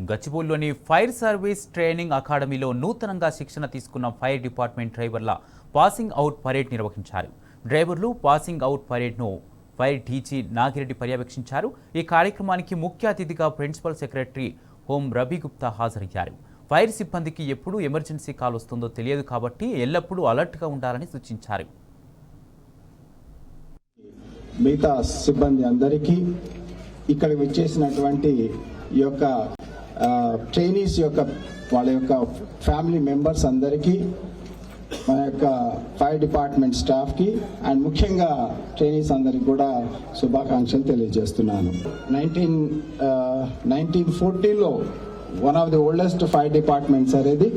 గచ్చిబౌలిలోని fire service training అకాడమీలో నూతనంగా శిక్షణ తీసుకున్న ఫైర్ డిపార్ట్మెంట్ డ్రైవర్ల పాసింగ్ అవుట్ పరేడ్ నిర్వహించారు. డ్రైవర్లు పాసింగ్ అవుట్ పరేడ్ను ఫైర్ డీజీ నాగిరెడ్డి పర్యవేక్షించారు. ఈ కార్యక్రమానికి ముఖ్య అతిథిగా principal secretary home Ravi Gupta హాజరయ్యారు. ఫైర్ సిబ్బందికి ఎప్పుడు ఎమర్జెన్సీ కాల్ వస్తుందో తెలియదు కాబట్టి ఎల్లప్పుడూ అలర్ట్గా ఉండాలని సూచించారు. మిగతా సిబ్బంది అందరికీ ఇక్కడ విచ్చేసినటువంటి ఈ యొక్క ట్రైనీస్ యొక్క వాళ్ళ యొక్క ఫ్యామిలీ మెంబర్స్ అందరికీ, మన యొక్క ఫైర్ డిపార్ట్మెంట్ స్టాఫ్కి అండ్ ముఖ్యంగా ట్రైనీస్ అందరికి కూడా శుభాకాంక్షలు తెలియజేస్తున్నాను. 1914లో one of the oldest fire departments అనేది.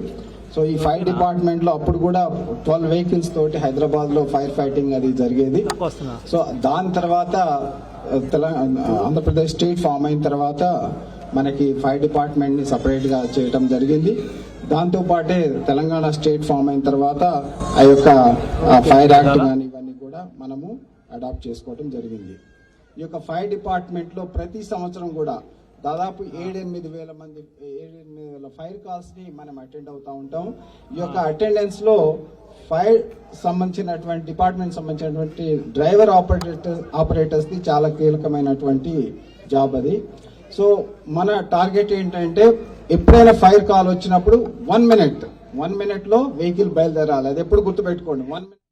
సో ఈ ఫైర్ డిపార్ట్మెంట్లో అప్పుడు కూడా 12 వెహికల్స్ తోటి హైదరాబాద్లో ఫైర్ ఫైటింగ్ అది జరిగేది. సో దాని తర్వాత ఆంధ్రప్రదేశ్ స్టేట్ ఫామ్ అయిన తర్వాత మనకి ఫైర్ డిపార్ట్మెంట్ని సపరేట్గా చేయటం జరిగింది. దాంతోపాటే తెలంగాణ స్టేట్ ఫామ్ అయిన తర్వాత ఆ యొక్క ఫైర్ యాక్ట్ కానీ ఇవన్నీ కూడా మనము అడాప్ట్ చేసుకోవడం జరిగింది. ఈ యొక్క ఫైర్ డిపార్ట్మెంట్లో ప్రతి సంవత్సరం కూడా దాదాపు 7-8 వేల ఫైర్ కాల్స్ని మనం అటెండ్ అవుతూ ఉంటాం. ఈ యొక్క అటెండెన్స్లో ఫైర్ సంబంధించినటువంటి డిపార్ట్మెంట్ సంబంధించినటువంటి డ్రైవర్ ఆపరేటర్స్ది చాలా కీలకమైనటువంటి జాబ్ అది. సో మన టార్గెట్ ఏంటంటే ఎప్పుడైనా ఫైర్ కాల్ వచ్చినప్పుడు 1 మినిట్లో వెహికల్ బయలుదేరాలి. అది ఎప్పుడు గుర్తుపెట్టుకోండి. 1 minute